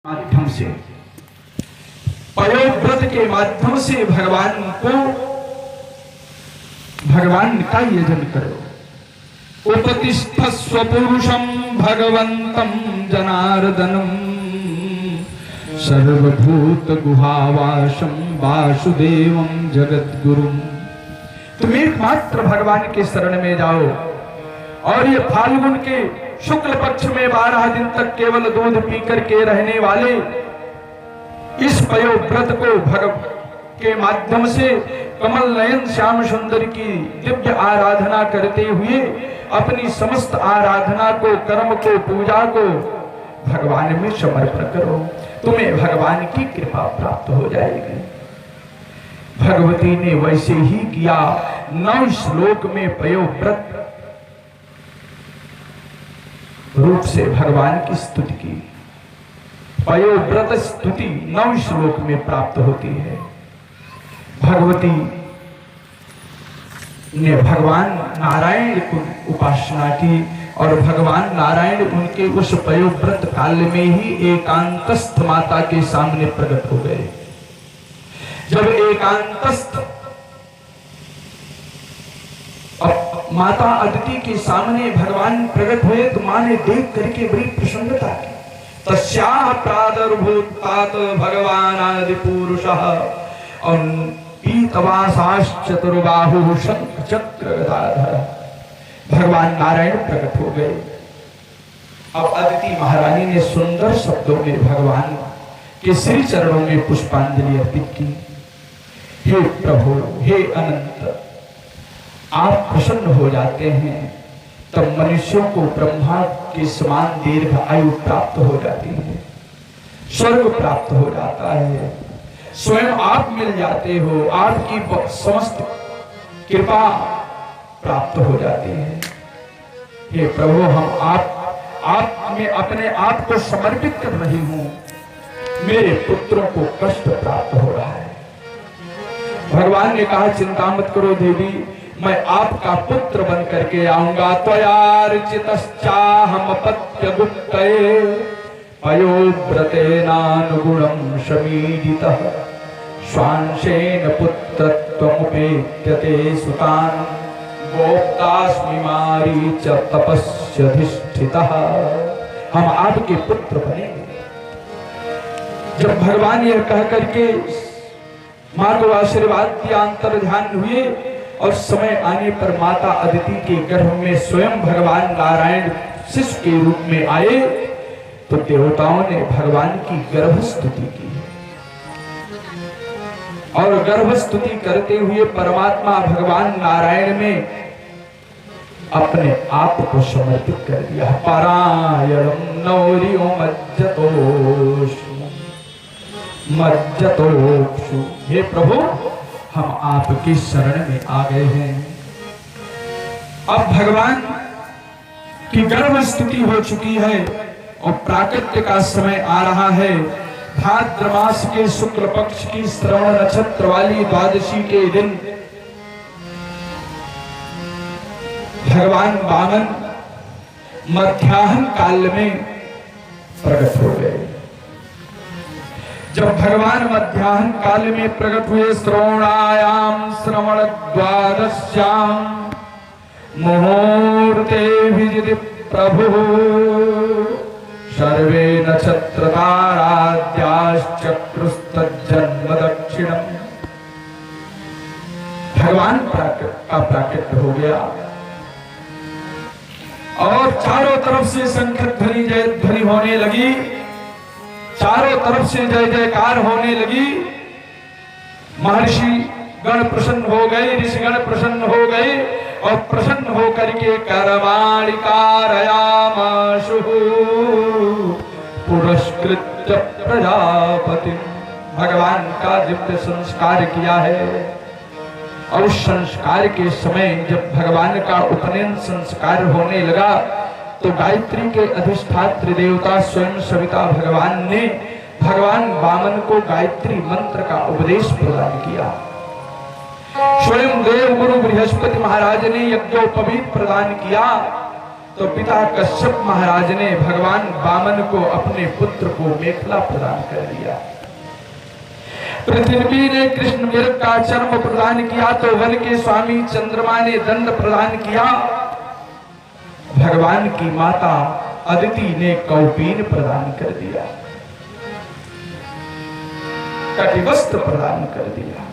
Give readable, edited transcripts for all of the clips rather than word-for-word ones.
माध्यम से, पयोव्रत के माध्यम से भगवान का यजन करो। उपतिष्ठ स्वपुरुषम भगवंतम जनार्दनम सर्वभूत गुहावासम वासुदेवम जगद्गुरुम। तुम एकमात्र भगवान के शरण में जाओ और ये फाल्गुन के शुक्ल पक्ष में 12 दिन तक केवल दूध पीकर के रहने वाले इस पयोव्रत को के माध्यम से कमल नयन श्याम सुंदर की दिव्य आराधना करते हुए अपनी समस्त आराधना को, कर्म को, पूजा को भगवान में समर्पण करो। तुम्हें भगवान की कृपा प्राप्त हो जाएगी। भगवती ने वैसे ही किया। 9 श्लोक में पयोव्रत रूप से भगवान की स्तुति की। पयोव्रत स्तुति 9 श्लोक में प्राप्त होती है। भगवती ने भगवान नारायण की उपासना की और भगवान नारायण उनके उस पयोव्रत काल में ही एकांतस्थ माता के सामने प्रकट हो गए। जब एकांतस्थ माता अदिति के सामने भगवान प्रकट हुए तो मां ने देख करके बड़ी प्रसन्नता की। तस्याः प्रादुर्भूतात् भगवान आदि पुरुषः और पीतवासाश्चतुर्बाहुः शंख चक्र गदाधर। भगवान नारायण प्रकट हो गए। अब अदिति महारानी ने सुंदर शब्दों में भगवान के श्री चरणों में पुष्पांजलि अर्पित की। हे प्रभु, हे अनंत, आप प्रसन्न हो जाते हैं तब मनुष्यों को ब्रह्मा के समान दीर्घ आयु प्राप्त हो जाती है, स्वर्ग प्राप्त हो जाता है, स्वयं आप मिल जाते हो, आपकी समस्त कृपा प्राप्त हो जाती है। हे प्रभु, हम आप में अपने आप को समर्पित कर रही हूं। मेरे पुत्रों को कष्ट प्राप्त हो रहा है। भगवान ने कहा, चिंता मत करो देवी, मैं आपका पुत्र बन करके आऊंगा। त्वयार्चितश्चाहम पत्य गुप्तये पयोव्रतेनानुगुणं शमीदितः स्वांशेन पुत्रत्वमुपेत्यते सुतान् गोप्तास्मि मारीच तपस्यधिष्ठितः। हम आपके पुत्र बनेंगे। जब भगवान यह कह करके मां को आशीर्वाद दिया, अंतर्ध्यान हुए और समय आने पर माता अदिति के गर्भ में स्वयं भगवान नारायण शिशु के रूप में आए तो देवताओं ने भगवान की गर्भ स्तुति की और गर्भ स्तुति करते हुए परमात्मा भगवान नारायण में अपने आप को समर्पित कर दिया। पारायणम नौरियो मज्जतोक्षु। हे प्रभु, हम आपकी शरण में आ गए हैं। अब भगवान की गर्भ स्तुति हो चुकी है और प्राकट्य का समय आ रहा है। भाद्र मास के शुक्ल पक्ष की श्रवण नक्षत्र वाली द्वादशी के दिन भगवान वामन मध्याह्न काल में प्रकट हो गए। जब भगवान मध्याह्न काल में प्रकट हुए, श्रवणायाम श्रवण द्वादश्याम मुहूर्ते विजिति प्रभु सर्वे नक्षत्र ताराद्याश्चक्रुस्तज्जन्म दक्षिणम। भगवान का प्राकट्य हो गया और चारों तरफ से शंख ध्वनि जय ध्वनि होने लगी, चारों तरफ से जय जयकार होने लगी। महर्षि गण प्रसन्न हो गए, ऋषिगण प्रसन्न हो गए और प्रसन्न होकर के कर्माणि कारयामाशु पुरस्कृत्य प्रजापति। भगवान का दिव्य संस्कार किया है और उस संस्कार के समय जब भगवान का उपनयन संस्कार होने लगा तो गायत्री के अधिष्ठात्री देवता स्वयं सविता भगवान ने भगवान वामन को गायत्री मंत्र का उपदेश प्रदान किया। स्वयं देव गुरु बृहस्पति महाराज ने यज्ञोपवीत प्रदान किया तो पिता कश्यप महाराज ने भगवान वामन को अपने पुत्र को मेखला प्रदान कर दिया। पृथ्वी ने कृष्ण मृग का चर्म प्रदान किया तो वन के स्वामी चंद्रमा ने दंड प्रदान किया। भगवान की माता अदिति ने कौपीन प्रदान कर दिया, कटिवस्त्र प्रदान कर दिया।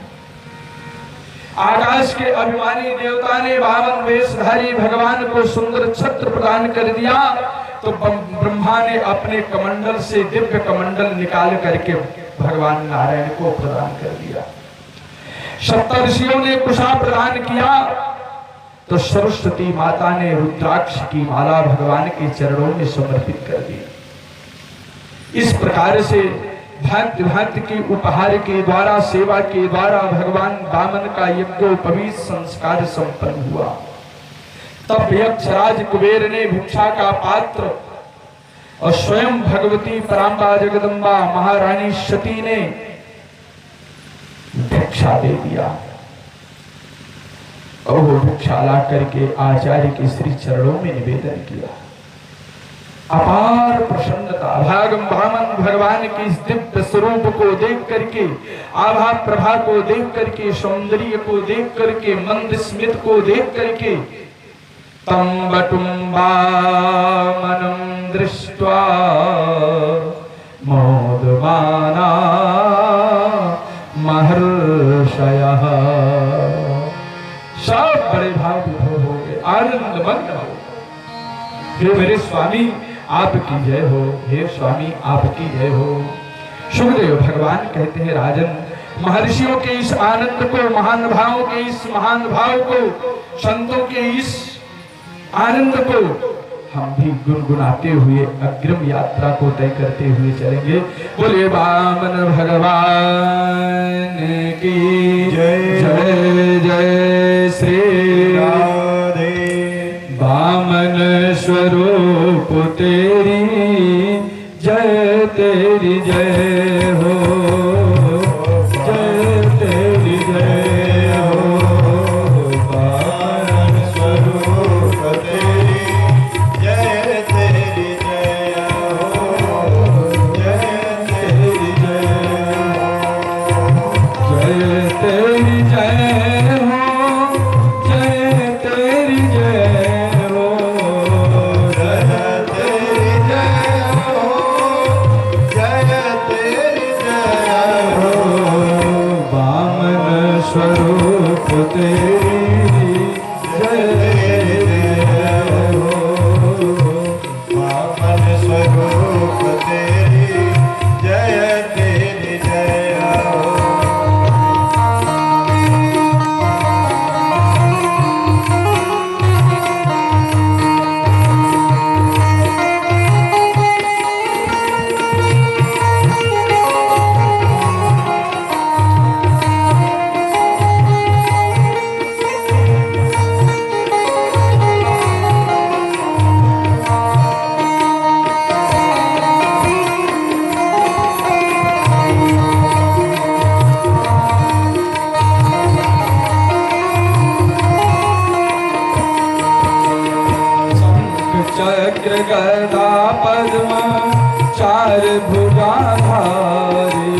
आकाश के अभिमानी देवता ने वामन वेशधारी भगवान को सुंदर छत्र प्रदान कर दिया तो ब्रह्मा ने अपने कमंडल से दिव्य कमंडल निकाल करके भगवान नारायण को प्रदान कर दिया। सप्तर्षियों ने कुशा प्रदान किया तो सरस्वती माता ने रुद्राक्ष की माला भगवान के चरणों में समर्पित कर दी। इस प्रकार से भक्त भक्त की उपहार के द्वारा सेवा के द्वारा भगवान वामन का यज्ञोपवीत संस्कार संपन्न हुआ। तब यक्षराज कुबेर ने भिक्षा का पात्र और स्वयं भगवती परांबा जगदम्बा महारानी सती ने भिक्षा दे दिया और वो भिक्षा ला करके आचार्य के श्री चरणों में निवेदन किया। अपार प्रसन्नता वामन भगवान के इस दिव्य स्वरूप को देख करके, आभा प्रभा को देख करके, सौंदर्य को देख करके, मंद स्मित को देख करके तम बटुम्बामनं दृष्ट्वा मोदमाना महर्षयः। सब बड़े भाव विभोर हो गए, आनंद मग्न हो। हे मेरे स्वामी आपकी जय हो, हे स्वामी आपकी जय हो। सुखदेव भगवान कहते हैं राजन, महर्षियों के इस आनंद को, महान भावों के इस महान भाव को, संतों के इस आनंद को हम भी गुनगुनाते हुए अग्रिम यात्रा को तय करते हुए चलेंगे। बोले वामन भगवान की जय, जय जय श्री राधे। वामन स्वरूप तेरी जय, तेरी जय हो, जय तेरी जय हो। वामन स्वरूप तेरी जय, तेरी जय हो, जय तेरी जय हो, जय तेरी जय हो, जय तेरी जय हो, जय तेरी जय हो, जय तेरी जय हो। वामन स्वरूप तेरी जय हो, वामन स्वरूप तेरी जय, तेरी जय हो। चक्र गदा पद्म चार भुजाधारी,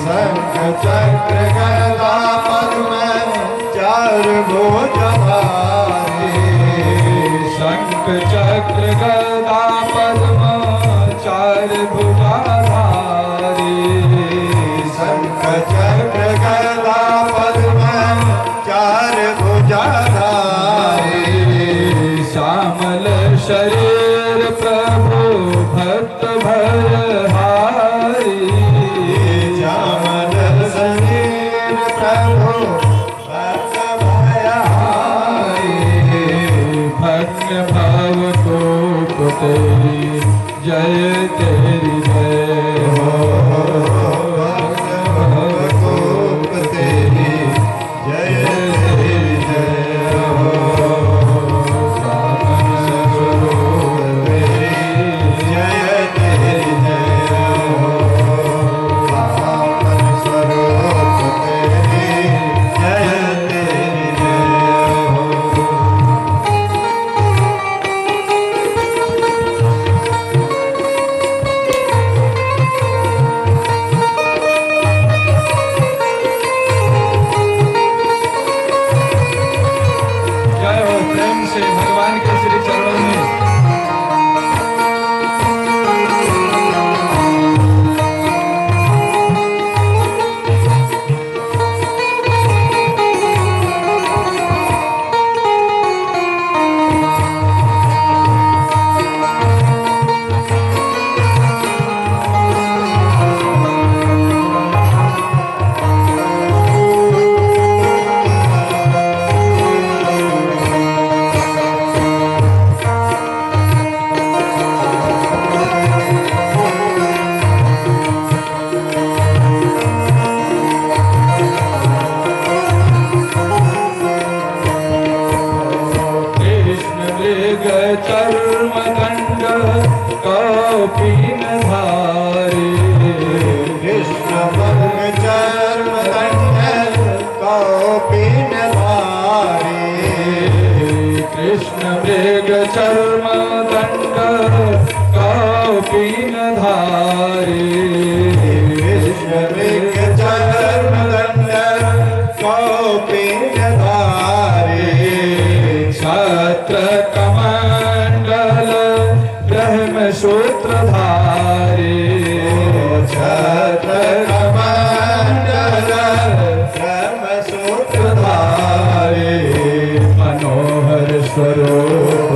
शंख चक्र गदा पद्म चार भुजाधारी, शंख चक्र गदा पद्म चार भुजाधारी, शंख चक्र गदा पद्म चार भुजाधारी। श्यामल शरीर प्रभु भक्त भयहारी, श्यामल शरीर प्रभु भक्त भयहारी। भक्त भव को धारी छत्र कमंडल ब्रह्म सूत्रधारी छत्र कमंडल ब्रह्म सूत्रधारी मनोहर स्वरूप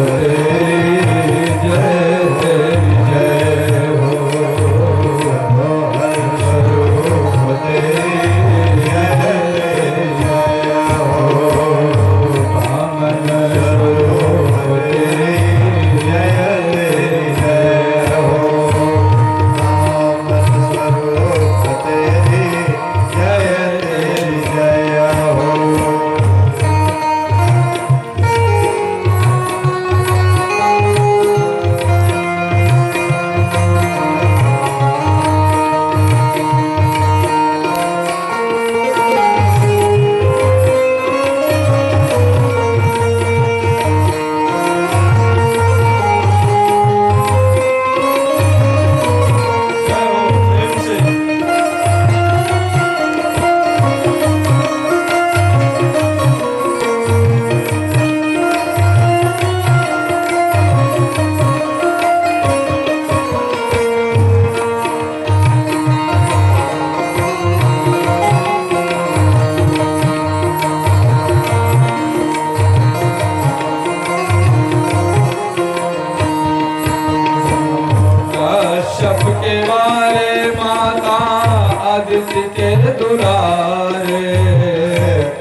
आदित्य के दुलारे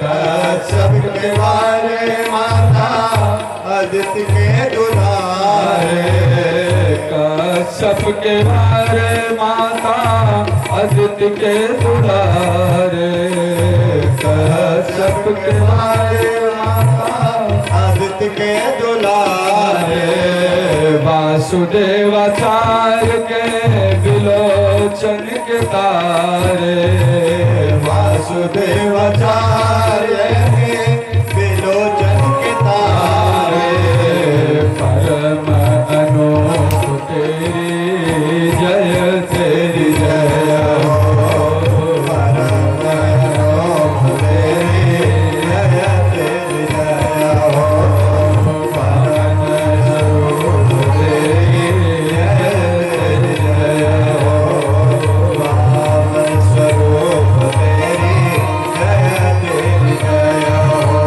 कश्यप के वारे माता आदित्य के दुलारे कश्यप के वारे माता आदित्य के दुलारे कश्यप के वारे माता आदित्य के दुलारे वासुदेवाचार्य के विलोचन के तारे वासुदेवाचार्य के विलोचन के तारे परम अनूप तेरी जय तेरी जय हो परम अनूप तेरी जय तेरी जय हो परम स्वरूप तेरी जय तेरी जय हो स्वरूप तेरी जय तेरी जय हो।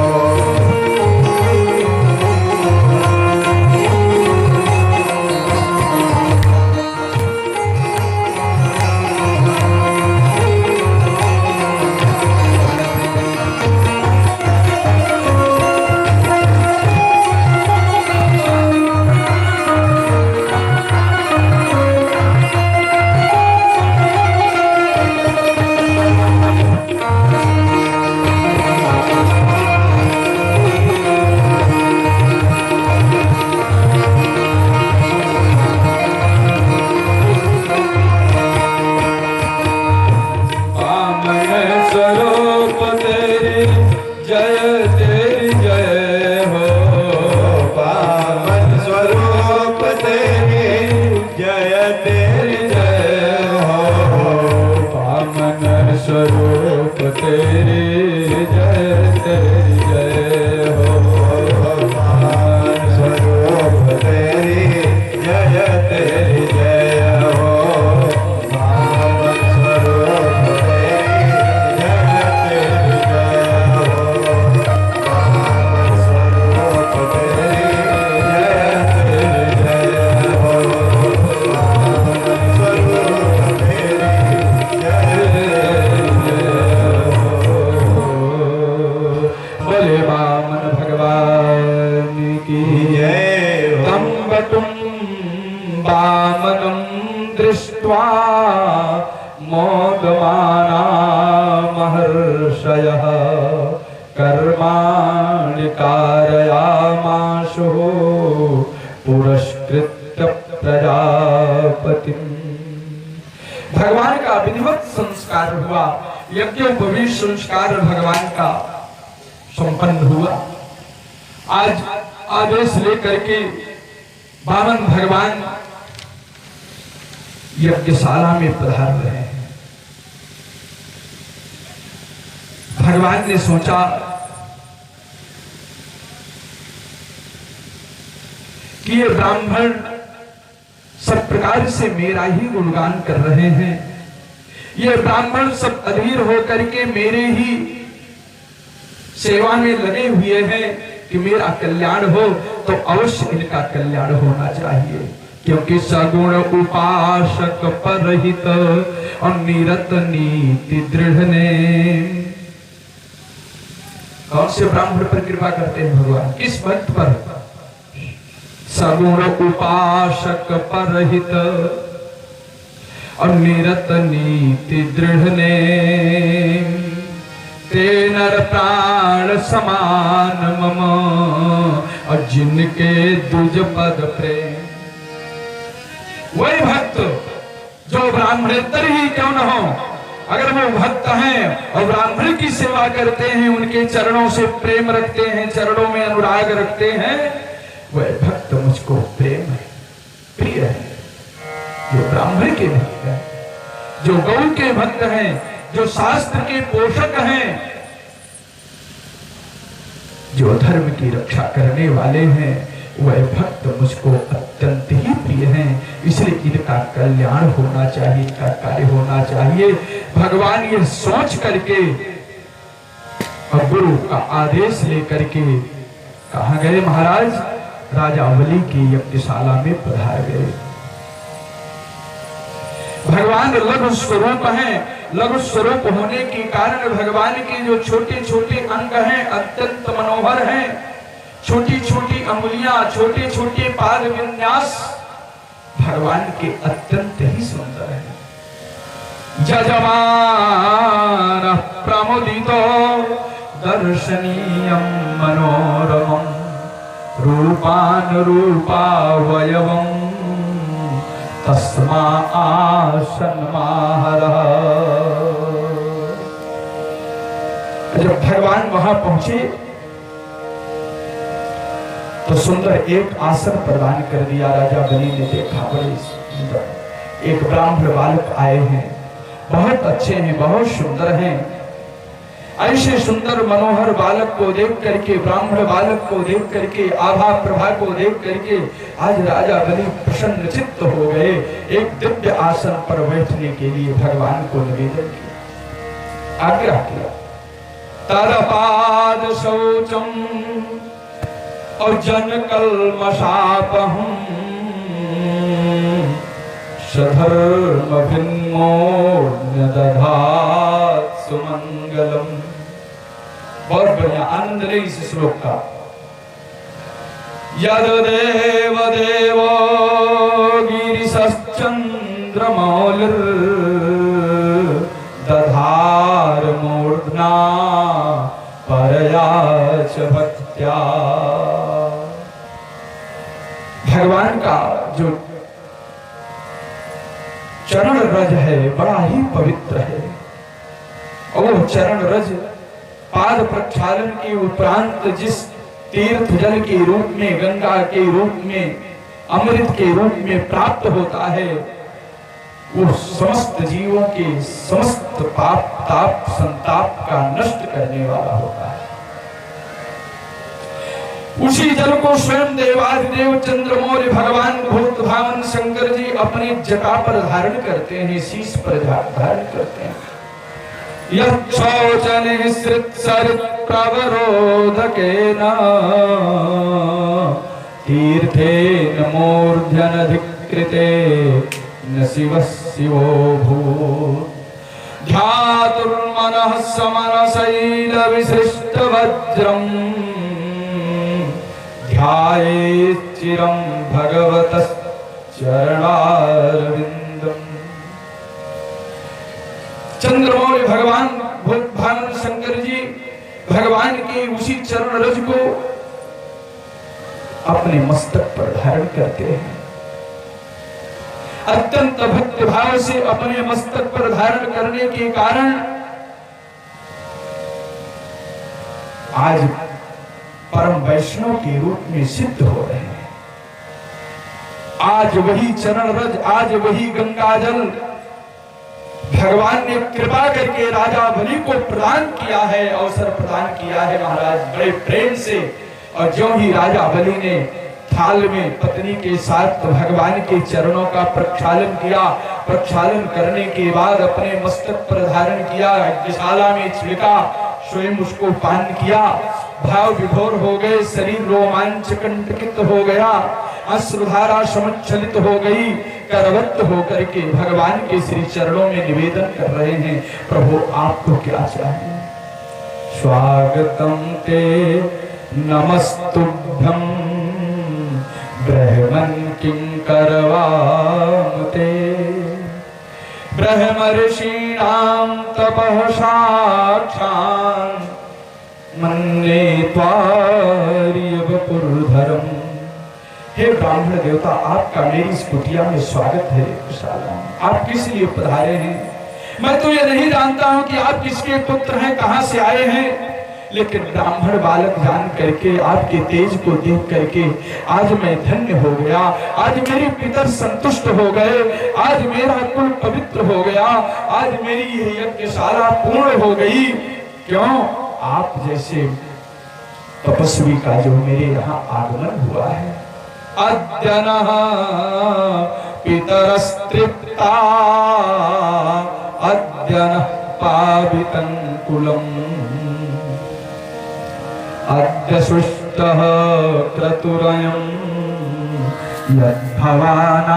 स्वरूप तेरी जय तेरी जय हो स्वरूप तेरी जय तेरी जय हो स्वरूप तेरी जय तेरी जय हो स्वरूप तेरी जय तेरी जय हो स्वरूप तेरी जय वामनं दृष्ट्वा मोदमाना महर्षयः कर्माणि कारयामाशु पुरस्कृत्य प्रजापतिम्। भगवान का विधिवत संस्कार हुआ, यज्ञोपवीत संस्कार भगवान का संपन्न हुआ। आज आदेश लेकर के वामन भगवान यज्ञशाला में पधार रहे हैं। भगवान ने सोचा कि ये ब्राह्मण सब प्रकार से मेरा ही गुणगान कर रहे हैं, ये ब्राह्मण सब अधीर होकर के मेरे ही सेवा में लगे हुए हैं कि मेरा कल्याण हो, तो अवश्य इनका कल्याण होना चाहिए, क्योंकि सगुण उपासक परहित और निरत नीति दृढ़ ने। कौन से ब्राह्मण पर कृपा करते हैं भगवान? किस भक्त पर? सगुण उपासक परहित और निरत नीति दृढ़ ने, ते नर प्राण समान मम और जिनके द्विज पद प्रेम। वही भक्त जो ब्राह्मणेतर ही क्यों न हो, अगर वो भक्त हैं और ब्राह्मण की सेवा करते हैं, उनके चरणों से प्रेम रखते हैं, चरणों में अनुराग रखते हैं, वह भक्त मुझको प्रेम है, प्रिय है। जो ब्राह्मण के भक्त हैं, जो गौ के भक्त हैं, जो शास्त्र के पोषक हैं, जो धर्म की रक्षा करने वाले हैं, वह भक्त मुझको अत्यंत ही प्रिय हैं। इसलिए इनका कल्याण होना चाहिए, इनका कार्य होना चाहिए। भगवान ये सोच करके और गुरु का आदेश लेकर के कहाँ गए महाराज? राजा बलि की यज्ञशाला में पधार गए। भगवान लघु स्वरूप हैं, लघु स्वरूप होने के कारण भगवान के जो छोटे छोटे अंग हैं अत्यंत मनोहर हैं, छोटी छोटी अंगुलियां, छोटे छोटे पाद विन्यास भगवान के अत्यंत ही सुंदर हैं। जजमान प्रमुदितो दर्शनीयं मनोरमं रूपान रूपावयवं तस्मा आसन्माहरः। जब भगवान वहां पहुंचे तो सुंदर एक आसन प्रदान कर दिया। राजा बलि ने देखा, बड़े सुंदर एक ब्राह्मण बालक आए हैं, बहुत अच्छे हैं, बहुत सुंदर हैं। ऐसे सुंदर मनोहर बालक को देख करके, ब्राह्मण बालक को देख करके, आभा प्रभा को देख करके आज राजा बलि प्रसन्न चित्त हो गए। एक दिव्य आसन पर बैठने के लिए भगवान को निवेदन किया, आग्रह किया। तरपाद शौचम और जन कल्मषापहं सधर्म भिन्नोऽन्य दधात् सुमंगलम। बहुत बढ़िया, आनंद ले इस श्लोक का। यद देव देवो गिरिशश्चन्द्रमौलिर् दधार मूर्ध्ना परया च भक्त्या। भगवान का जो चरण रज है बड़ा ही पवित्र है, और वो चरण रज पाद प्रक्षालन के उपरांत जिस तीर्थ जल के रूप में, गंगा के रूप में, अमृत के रूप में प्राप्त होता है, वो समस्त जीवों के समस्त पाप ताप संताप का नष्ट करने वाला होता है। उसी जल को स्वयं देवाधिदेव चंद्रमौली भगवान भूत भावन शंकर जी अपनी जटा पर धारण करते हैं, शीश पर धारण करते हैं। यह शौचन श्रित सरित प्रवरोधकेन तीर्थेन मूर्ध्यनधिकृते न शिवः शिवो भूत् ध्यातुर्मनः समनशैल विसृष्ट वज्रम् ध्यायेत् चिरं भगवतः चरणारविन्दम्। चंद्रमौली भगवान भूत भावन शंकर जी भगवान के उसी चरण रज को अपने मस्तक पर धारण करते हैं। अत्यंत भक्ति भाव से अपने मस्तक पर धारण करने के कारण आज परम वैष्णव के रूप में सिद्ध हो रहे हैं। आज वही चरण रज, आज वही गंगा जल भगवान ने कृपा करके राजा बलि को प्रदान किया है, अवसर प्रदान किया है महाराज बड़े प्रेम से। और जो ही राजा बलि ने थाल में पत्नी के साथ भगवान के चरणों का प्रक्षालन किया, प्रक्षालन करने के बाद अपने मस्तक पर धारण किया, यज्ञशाला में छिड़का, स्वयं उसको पान किया, भाव विभोर हो गए, शरीर रोमांच कंटकित हो गया, अश्रुधारा समुच्छलित हो गई, करवत्त होकर के भगवान के श्री चरणों में निवेदन कर रहे हैं, प्रभु आपको क्या चाहिए? स्वागतम ते नमस्तुभ्यं ब्रह्मन् किंकरवामुते ब्रह्मर्षीणां तपः साक्षान् मन्ये त्वार्यवपुर्धरम्। हे ब्राह्मण देवता, आपका मेरी इस कुटिया में स्वागत है। आप किस लिए पधारे हैं? मैं तो ये नहीं जानता हूं कि आप किसके पुत्र हैं, कहां से आए हैं, लेकिन ब्राह्मण बालक जान करके, आपके तेज को देख करके आज मैं धन्य हो गया, आज मेरे पितर संतुष्ट हो गए, आज मेरा कुल पवित्र हो गया, आज मेरी यह यज्ञशाला पूर्ण हो गई। क्यों? आप जैसे तपस्वी का जो मेरे यहाँ आगमन हुआ है। अद्य नः पितरस्तृप्ता अद्य नः पावितं कुलम् अद्य सृष्टः क्रतुरयं यद्भवानागतो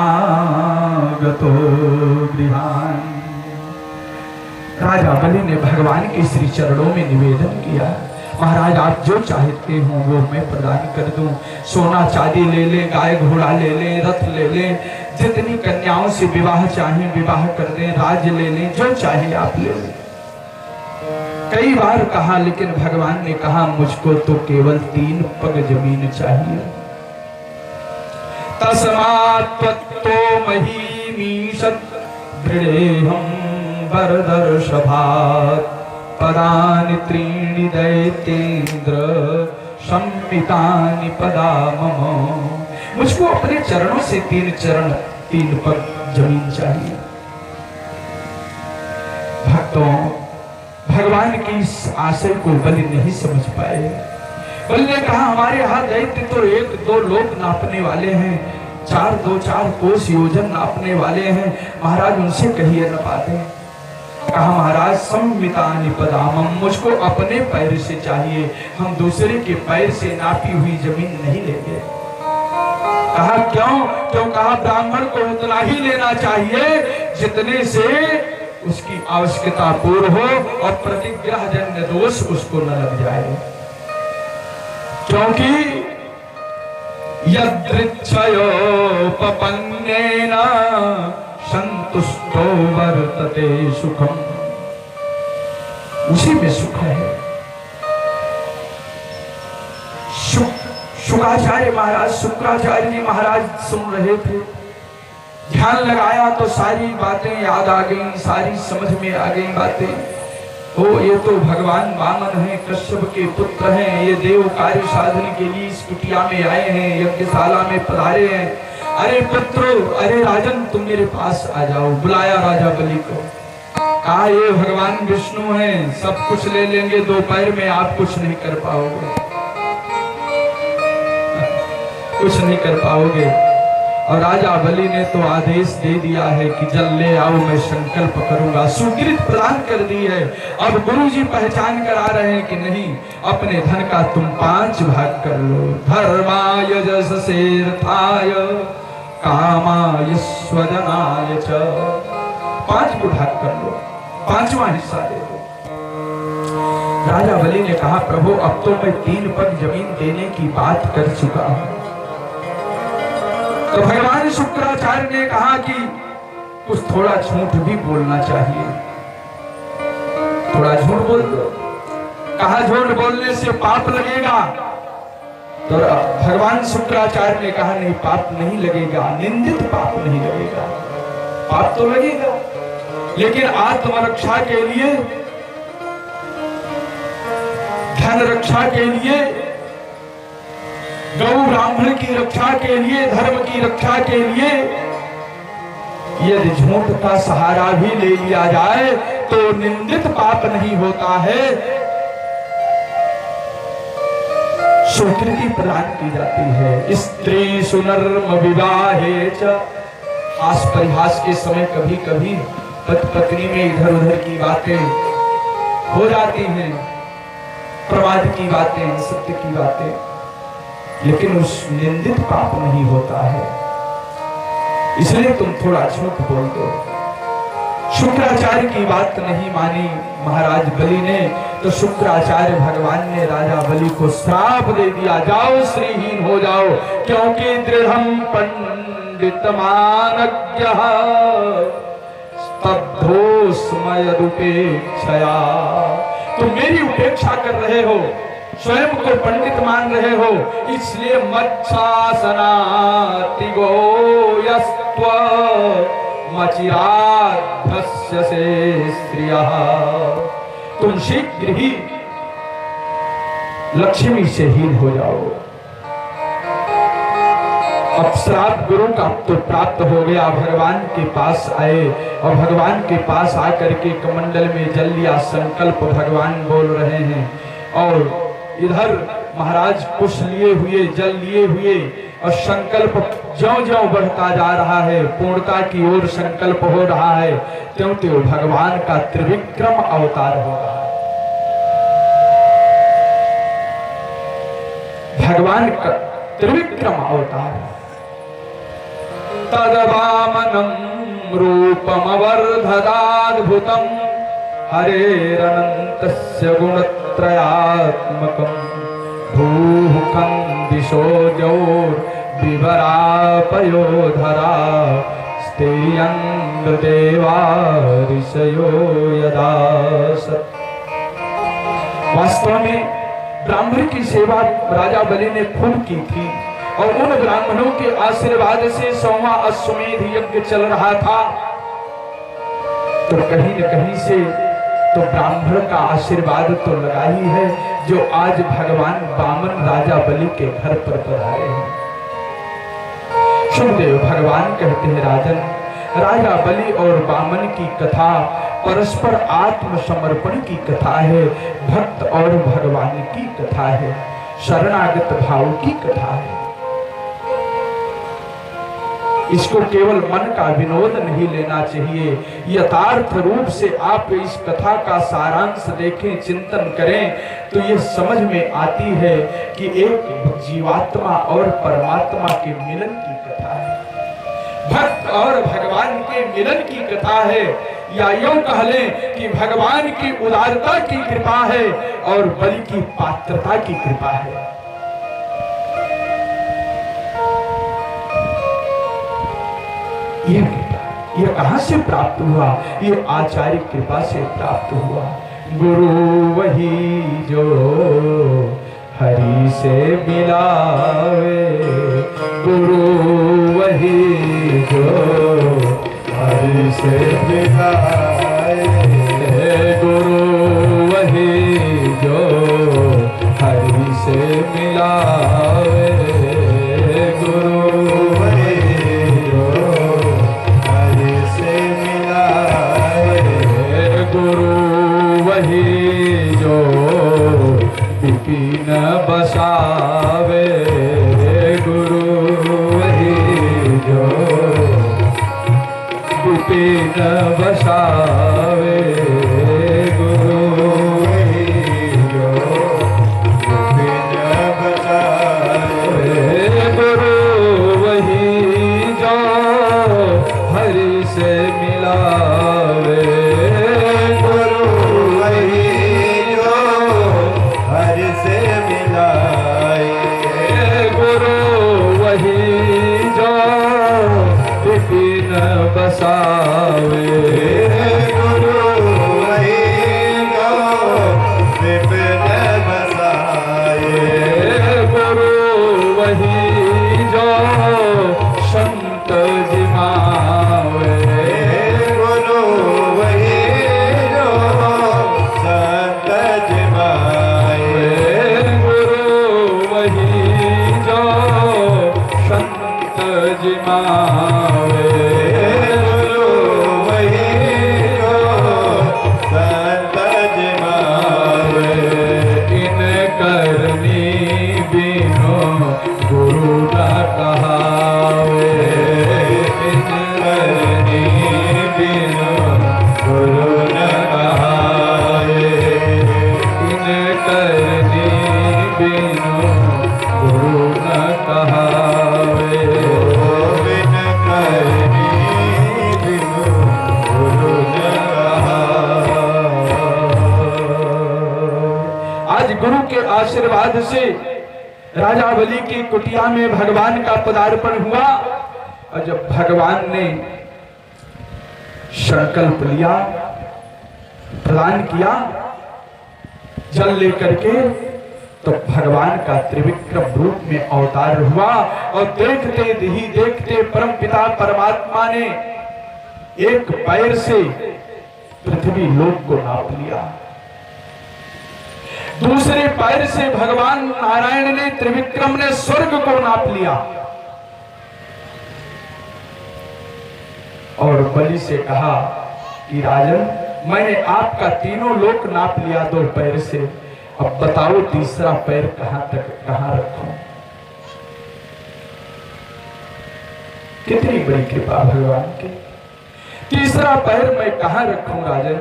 गृहान्। राजा बलि ने भगवान के श्री चरणों में निवेदन किया, महाराज आप जो चाहते हो वो मैं प्रदान कर दूं, सोना चांदी ले ले, गाय घोड़ा ले ले, रथ ले ले, जितनी कन्याओं से विवाह चाहे विवाह कर दें, राज्य ले लें, जो चाहे आप ले लें। कई बार कहा, लेकिन भगवान ने कहा मुझको तो केवल 3 पग जमीन चाहिए। तस्मात् त्वत्तो महीमीषत् दृढेऽहं वरदर्शभात् पदानि त्रीणि दैत्येन्द्र सम्मितानि पदा मम। मुझको अपने चरणों से 3 चरण 3 पग जमीन चाहिए। भक्तों, भगवान की इस आशय को बलि नहीं समझ पाए। बलि ने कहा हमारे हाथ दैत्य तो 1-2 लोक नापने वाले हैं, 4-2-4 कोस योजन नापने वाले हैं, महाराज उनसे कहिए न पाते। कहा महाराज सम्मितानि पदामम, मुझको अपने पैर से चाहिए, हम दूसरे के पैर से नापी हुई जमीन नहीं लेंगे। कहा क्यों? क्यों? कहा ब्राह्मण को उतना ही लेना चाहिए जितने से उसकी आवश्यकता पूर्ण हो और प्रतिग्रह जन्य दोष उसको न लग जाए। क्योंकि यदृच्छयोपपन्नेन संतुष्टो वर्तते सुखम, उसी में सुख है। शुक्राचार्य महाराज, शुक्राचार्य जी महाराज सुन रहे थे, ध्यान लगाया तो सारी बातें याद आ गई, सारी समझ में आ गई बातें। ओ ये तो भगवान वामन हैं, कश्यप के पुत्र हैं, ये देव कार्य साधन के लिए इस कुटिया में आए हैं, यज्ञशाला में पधारे हैं। अरे पुत्र, अरे राजन, तुम मेरे पास आ जाओ। बुलाया राजा बलि को, कहा ये भगवान विष्णु हैं, सब कुछ ले लेंगे, 2 पैर में आप कुछ नहीं कर पाओगे, कुछ नहीं कर पाओगे। और राजा बलि ने तो आदेश दे दिया है कि जल ले आओ, मैं संकल्प करूंगा, स्वीकृत प्रदान कर दी है। अब गुरुजी पहचान करा रहे हैं कि नहीं, अपने धन का तुम 5 भाग कर लो, धर्माय जससेर्थाय कामाय स्वजनाय च, 5 भाग कर लो, 5वां हिस्सा दे दो। राजा बलि ने कहा प्रभु अब तो मैं 3 पग जमीन देने की बात कर चुका हूं। तो भगवान शुक्राचार्य ने कहा कि कुछ थोड़ा झूठ भी बोलना चाहिए, थोड़ा झूठ बोल दो। कहा झूठ बोलने से पाप लगेगा। तो भगवान शुक्राचार्य ने कहा नहीं, पाप नहीं लगेगा, निंदित पाप नहीं लगेगा, पाप तो लगेगा, लेकिन आत्मरक्षा के लिए, धन रक्षा के लिए गौ ब्राह्मण की रक्षा के लिए, धर्म की रक्षा के लिए यदि झूठ का सहारा भी ले लिया जाए तो निंदित पाप नहीं होता है, स्वीकृति प्रदान की जाती है। स्त्री सुनर्म विवाहे च, हास परिहास के समय कभी कभी पति पत्नी में इधर उधर की बातें हो जाती हैं, प्रवाद की बातें, सत्य की बातें, लेकिन उस निंदित पाप नहीं होता है। इसलिए तुम थोड़ा झूठ बोल दो। शुक्राचार्य की बात नहीं मानी महाराज बलि ने, तो शुक्राचार्य भगवान ने राजा बलि को श्राप दे दिया, जाओ श्रीहीन हो जाओ, क्योंकि दृढ़म पंडित मानज्ञः स्तब्धोस्मय रूपेक्षया। तुम मेरी उपेक्षा कर रहे हो, स्वयं को पंडित मान रहे हो, इसलिए मच्छासनाति गोयस्त्व मचिराधस्य से स्त्रियः। तुम शीघ्र ही लक्ष्मी से हीन हो जाओ। अब श्राप गुरु का तो प्राप्त हो गया, भगवान के पास आए और भगवान के पास आकर के कमंडल में जल लिया, संकल्प भगवान बोल रहे हैं और इधर महाराज कुश लिए हुए, जल लिए हुए, और संकल्प ज्यों-ज्यों बढ़ता जा रहा है, पूर्णता की ओर संकल्प हो रहा है, त्यों-त्यों भगवान का त्रिविक्रम अवतार हो रहा है। भगवान का त्रिविक्रम अवतार। तदवामनं रूपमवर्धदाद्भुतं हरेरनन्तस्य गुणत्रयात्मकं भूः कन्दिशो द्यौर्विवरापयोधरा स्तेयन्द्रदेवा ऋषयो यदा सत्। वास्तव में ब्राह्मण की सेवा राजा बलि ने खूब की थी और उन ब्राह्मणों के आशीर्वाद से 100वां अश्वमेध यज्ञ चल रहा था, तो कहीं न कहीं से तो ब्राह्मण का आशीर्वाद तो लगा ही है, जो आज भगवान वामन राजा बलि के घर पर पधारे हैं। सुखदेव भगवान कहते हैं, राजन, राजा बलि और वामन की कथा परस्पर आत्मसमर्पण की कथा है, भक्त और भगवान की कथा है, शरणागत भाव की कथा है। इसको केवल मन का विनोद नहीं लेना चाहिए, यथार्थ रूप से आप इस कथा का सारांश देखें, चिंतन करें, तो ये समझ में आती है कि एक जीवात्मा और परमात्मा के मिलन की कथा है, भक्त और भगवान के मिलन की कथा है, या यूं कह लें कि भगवान की उदारता की कृपा है और बलि की पात्रता की कृपा है। ये कहां से प्राप्त हुआ? ये आचार्य कृपा से प्राप्त हुआ। गुरु वही जो हरि से मिलावे, गुरु वही जो हरि से मिलाए, गुरु वही जो हरि से मिलावे, गुरु वही जो हरि से मिलाए, गुरु वही जो विपिन बसावे, गुरु वही जो विपिन बसावे, गुरु वही जो विपिन बसावे, गुरु वही जो हरि से मिलावे, गुरु वही जो हरि से मिलाए, गुरु वही जो विपिन बसावे, आशीर्वाद से राजा बलि की कुटिया में भगवान का पदार्पण हुआ। और जब भगवान ने संकल्प लिया, प्रदान किया जल लेकर के, तो भगवान का त्रिविक्रम रूप में अवतार हुआ। और देखते ही देखते परमपिता परमात्मा ने एक पैर से पृथ्वी लोक को नाप लिया, दूसरे पैर से भगवान नारायण ने, त्रिविक्रम ने स्वर्ग को नाप लिया। और बलि से कहा कि राजन, मैंने आपका तीनों लोक नाप लिया 2 पैर से, अब बताओ तीसरा पैर कहां रखूं। कितनी बड़ी कृपा भगवान की, तीसरा पैर मैं कहां रखूं राजन।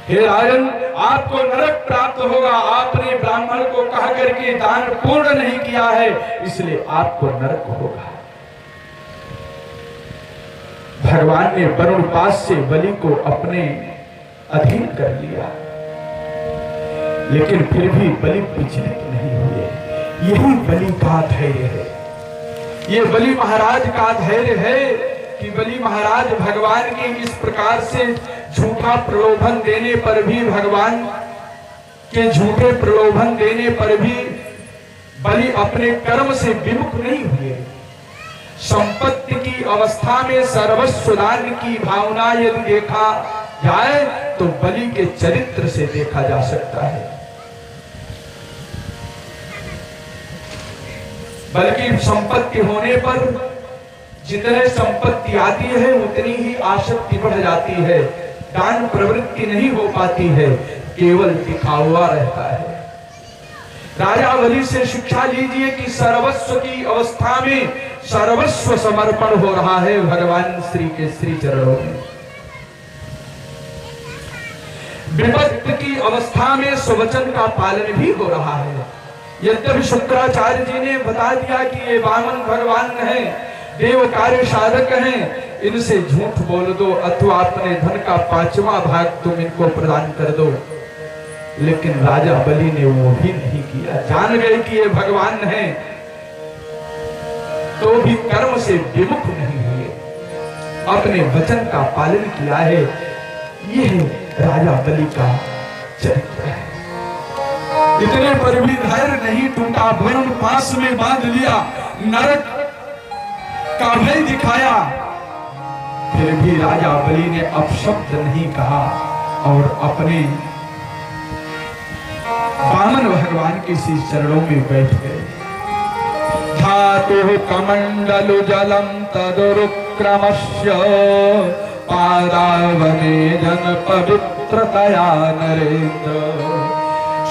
हे राजन, आपको नरक प्राप्त होगा, आपने ब्राह्मण को कह करके दान पूर्ण नहीं किया है, इसलिए आपको नरक होगा। भगवान ने वरुणपाश से बलि को अपने अधीन कर लिया, लेकिन फिर भी बलि विचलित नहीं हुए। यही बलि का धैर्य है, ये बलि महाराज का धैर्य है कि बलि महाराज भगवान के इस प्रकार से झूठा प्रलोभन देने पर भी, भगवान के झूठे प्रलोभन देने पर भी बलि अपने कर्म से विमुख नहीं हुए। संपत्ति की अवस्था में सर्वस्व दान की भावना यदि देखा जाए तो बलि के चरित्र से देखा जा सकता है। बल्कि संपत्ति होने पर जितने संपत्ति आती है उतनी ही आसक्ति बढ़ जाती है, दान प्रवृत्ति नहीं हो पाती है, केवल दिखावा रहता है। राजा बलि से शिक्षा लीजिए कि सर्वस्व की अवस्था में सर्वस्व समर्पण हो रहा है भगवान श्री के श्री चरणों में। विपत्ति की अवस्था में स्ववचन का पालन भी हो रहा है। यद्यपि शुक्राचार्य जी ने बता दिया कि ये वामन भगवान हैं, देव कार्य साधक हैं, इनसे झूठ बोल दो अथवा अपने धन का 5वां भाग तुम इनको प्रदान कर दो, लेकिन राजा बलि ने वो भी नहीं किया। जान गए कि ये भगवान हैं, तो भी कर्म से विमुख नहीं हुए, अपने वचन का पालन किया है। यह राजा बलि का चरित्र है। इतने पर भी धैर्य नहीं टूटा, वरुण पास में बांध लिया, नरक का भय दिखाया, फिर भी राजा बलि ने अपशब्द नहीं कहा और अपने वामन भगवान के श्री चरणों में बैठ गए। धातु कमंडलु जलम तदुरुक्रमस्य पादावने जन पवित्रतया नरेन्द्र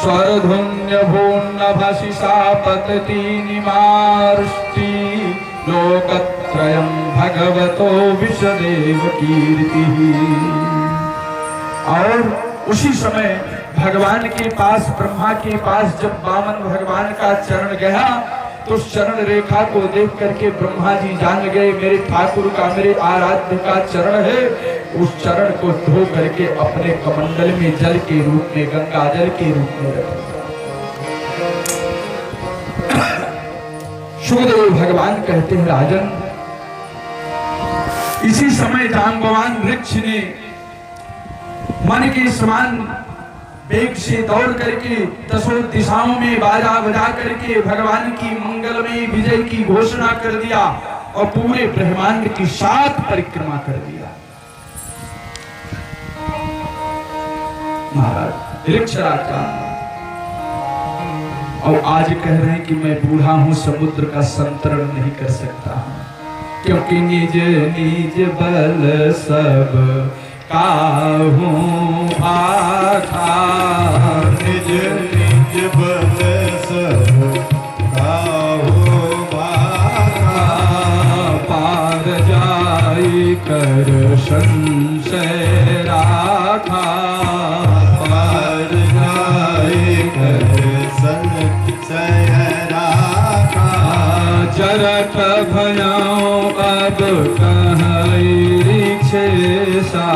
स्वरधुन्य भून्नभसिषा पतति निमार्ष्टि लोकत्रयं भगवतो विश्वदेव कीर्तिः। और उसी समय भगवान के पास, ब्रह्मा के पास जब वामन भगवान का चरण गया तो चरण रेखा को देख करके ब्रह्मा जी जान गए मेरे ठाकुर का, मेरे आराध्य का चरण है। उस चरण को धो करके अपने कमंडल में जल के रूप में, गंगा जल के रूप में रख दिया। सुखदेव भगवान कहते हैं राजन, इसी समय जांबवान वृक्ष ने मन के समान वेग से दौड़ करके 10 दिशाओं में बाजा बजा करके भगवान की मंगलमय विजय की घोषणा कर दिया और पूरे ब्रह्मांड की 7 परिक्रमा कर दिया। महाराज वृक्षराज का, और आज कह रहे हैं कि मैं बूढ़ा हूं, समुद्र का संतरण नहीं कर सकता हूं, क्योंकि निज निज बल सब काहू आखा, निज निज बल सब काहू आखा, पार जाई कर संशय राखा, पार जाई कर संशय राखा, जरत भयाओ अब कहीं रिक्षेसा,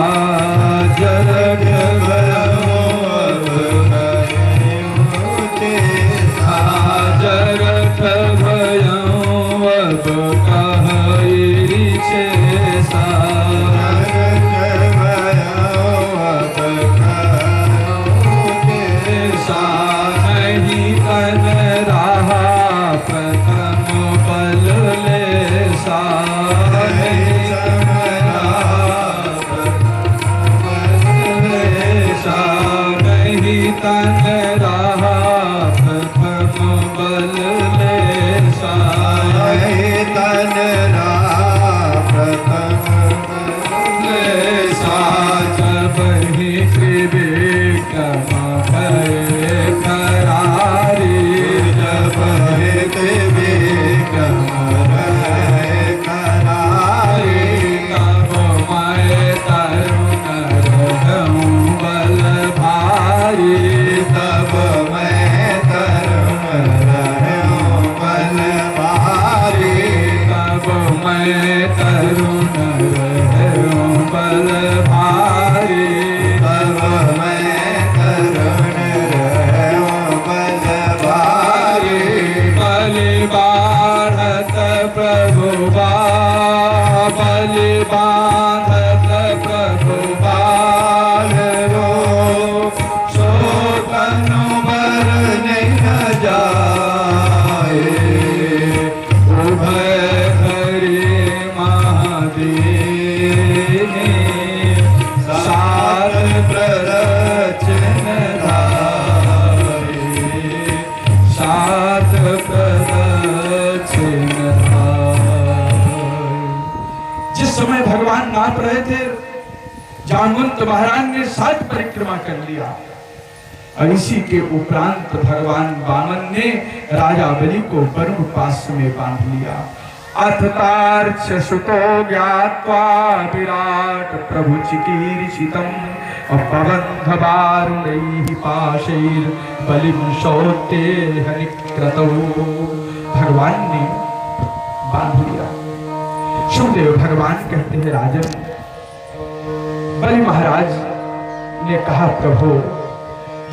जरत भयाओ अब कहीं तन रहा प्रथम बल लेसा तन रहा प्रथम बल लेसा जब ही त्रिविक्रम भय करारी जब ही त्रिविक्रम भय करारी तब मैं तरुण रहूं बल भारी तब मैं तरुण रहूं बल भारी तब मैं तरुण रहूं बल भारी तब मैं तरुण रहूं बल भारी बलि बाढ़त प्रभु बलि बांधत प्रभु बाल रो सो तनु बर न जाए उभय हरि महादेव सार प्ररचन धारे सात प्ररचन जिस समय भगवान नाच रहे थे, जामवंत महाराज ने 7 परिक्रमा कर लिया और इसी के उपरांत भगवान वामन ने राजा बलि को वरुण पास में बांध लिया। अथतार्च सुतो ज्ञात्वा विराट प्रभु चिकीर्षितम् अपबन्ध वारुणैः पाशैर् बलिं सौतेह निक्रतौ। भगवान ने बांध लिया। सुखदेव भगवान कहते हैं, राजन, बलि महाराज ने कहा, प्रभु,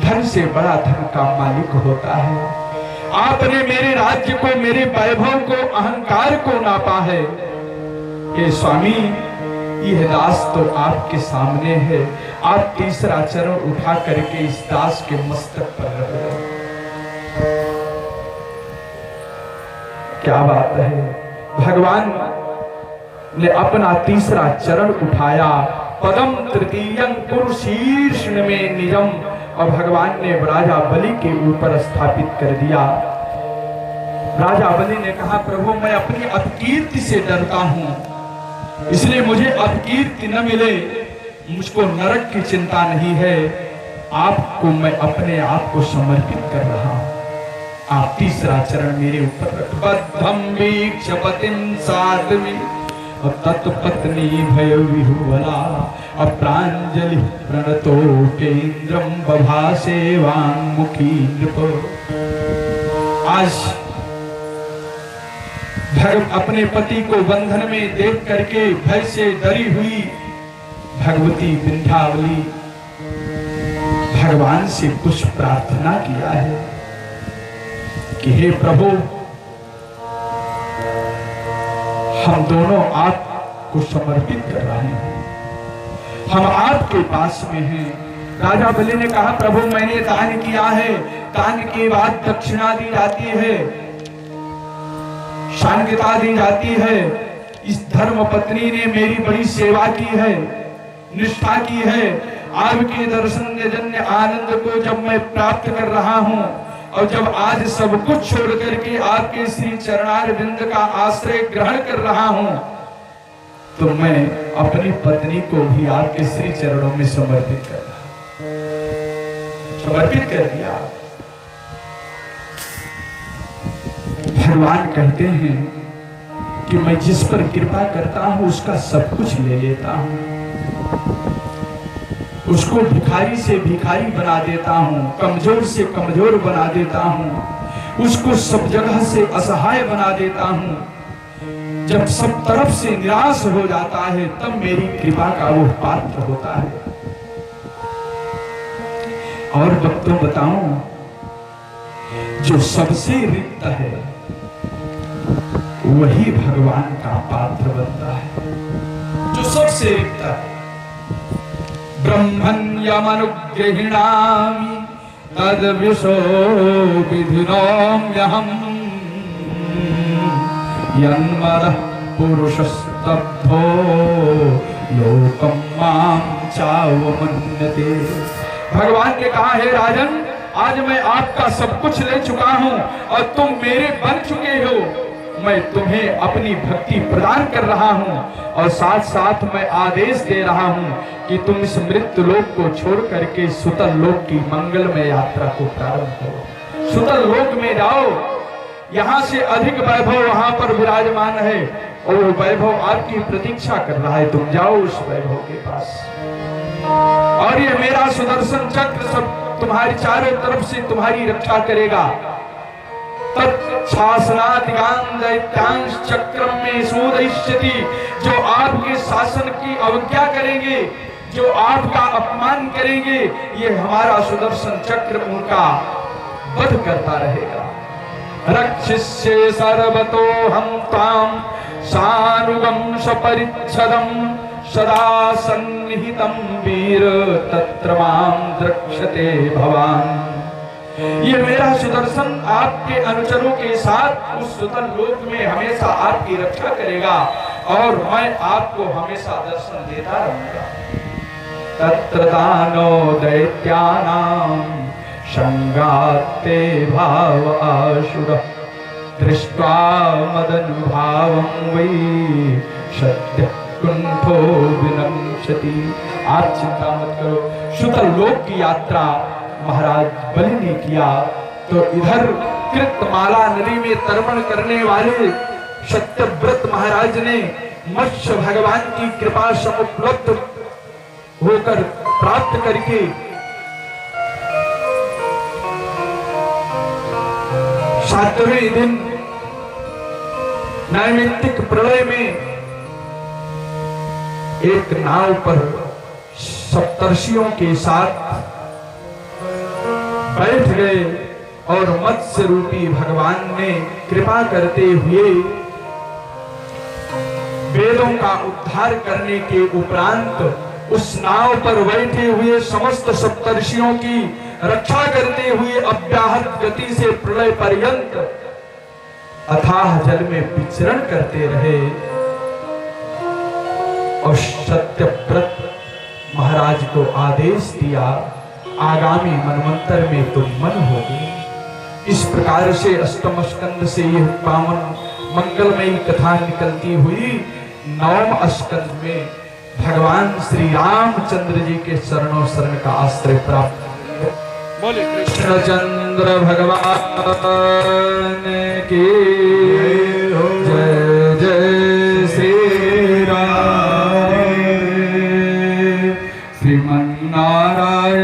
धन से बड़ा धन का मालिक होता है। आपने मेरे राज्य को, मेरे वैभव को, अहंकार को नापा है। हे स्वामी, यह दास तो आपके सामने है। आप तीसरा चरण उठा करके इस दास के मस्तक पर रख दो। क्या बात है। भगवान ने अपना तीसरा चरण उठाया। पदम तृतीयं कुरु शीर्षण में निजम, और भगवान ने राजा बलि के ऊपर स्थापित कर दिया। राजा बलि ने कहा, प्रभु, मैं अपनी अपकीर्ति से डरता हूं, इसलिए मुझे अपकीर्ति न मिले। मुझको नरक की चिंता नहीं है। आपको मैं अपने आप को समर्पित कर रहा हूं। आप तीसरा चरण मेरे ऊपर रख। बद्धम वीक्षपतिम साध्वी तत्पत्नी भय विहुवला अप्रांजलि प्रणतो केन्द्रम बभासे वाङ्मुखी नृप। आज अपने पति को बंधन में देख करके भय से डरी हुई भगवती विंध्यावली भगवान से कुछ प्रार्थना किया है कि हे प्रभु, हम दोनों आपको समर्पित कर रहे हैं, हम आपके पास में हैं। राजा बलि ने कहा, प्रभु, मैंने दान किया है, दान के बाद दक्षिणा दी जाती है, शांगता दी जाती है। इस धर्म पत्नी ने मेरी बड़ी सेवा की है, निष्ठा की है। आपके दर्शन जन्य आनंद को जब मैं प्राप्त कर रहा हूं, और जब आज सब कुछ छोड़ करके आपके श्री चरणार बिंद का आश्रय ग्रहण कर रहा हूं, तो मैं अपनी पत्नी को भी आपके श्री चरणों में समर्पित कर दिया। भगवान कहते हैं कि मैं जिस पर कृपा करता हूं उसका सब कुछ ले लेता हूं, उसको भिखारी से भिखारी बना देता हूं, कमजोर से कमजोर बना देता हूं, उसको सब जगह से असहाय बना देता हूं। जब सब तरफ से निराश हो जाता है, तब मेरी कृपा का वो पात्र होता है। और भक्तों, बताऊं, जो सबसे रिक्त है वही भगवान का पात्र बनता है। जो सबसे रिक्त है, ब्रह्मण्यमनुगृह्णामि तद विशो विधिनोम्यहम् यन्मदः पुरुषस्तब्धो लोकं मां चावमन्यते। भगवान ने कहा, हे राजन, आज मैं आपका सब कुछ ले चुका हूं और तुम मेरे बन चुके हो। मैं तुम्हें अपनी भक्ति प्रदान कर रहा हूं और साथ साथ मैं आदेश दे रहा हूं कि तुम इस मृत्यु लोक को छोड़ करके सुतल लोक की मंगलमय यात्रा को प्रारंभ करो। सुतल लोक में जाओ, यहां से अधिक वैभव वहां पर विराजमान है और वो वैभव आपकी प्रतीक्षा कर रहा है। तुम जाओ उस वैभव के पास और ये मेरा सुदर्शन चक्र सब तुम्हारी चारों तरफ से तुम्हारी रक्षा करेगा। तत्शासनादिगां दैत्यांश चक्रम में सूदयिष्यति, जो आपके शासन की अवज्ञा करेंगे, जो आपका अपमान करेंगे, ये हमारा सुदर्शन चक्र उनका वध करता रहेगा। रक्षिष्ये सर्वतो हम ताम सानुगं सपरिच्छदं सदा सन्निहितं वीर तत्र मां द्रक्ष्यते भवान्। ये मेरा सुदर्शन आपके अनुचरों के साथ उस सुतल लोक में हमेशा आपकी रक्षा करेगा और मैं आपको हमेशा दर्शन देता रहूंगा। तत्र दानो दैत्यानां संगाते भाव आशुर दृष्ट्वा मदनुभावं वै सद्य कुंठो विनश्यति। आप चिंता मत करो। सुतल लोक की यात्रा महाराज बलि ने किया तो इधर कृतमाला नदी में तर्पण करने वाले सत्यव्रत महाराज ने मत्स्य भगवान की कृपा समुपलब्ध होकर प्राप्त करके सातवें दिन नैमित्तिक प्रलय में एक नाव पर सप्तर्षियों के साथ बैठ गए और मत्स्य रूपी भगवान ने कृपा करते हुए वेदों का उद्धार करने के उपरांत उस नाव पर बैठे हुए समस्त सप्तर्षियों की रक्षा करते हुए अव्याहत गति से प्रलय पर्यंत अथाह जल में विचरण करते रहे। और सत्यव्रत महाराज को आदेश दिया, आगामी मनवंतर में तुम मन होगे। इस प्रकार से अष्टम स्कंद से यह पावन मंगलमयी कथा निकलती हुई नवम स्कंद में भगवान श्री रामचंद्र जी के चरणों शरण का आश्रय प्राप्त। बोले कृष्णचंद्र भगवान की जय जय श्री राम। श्रीमन्नारायण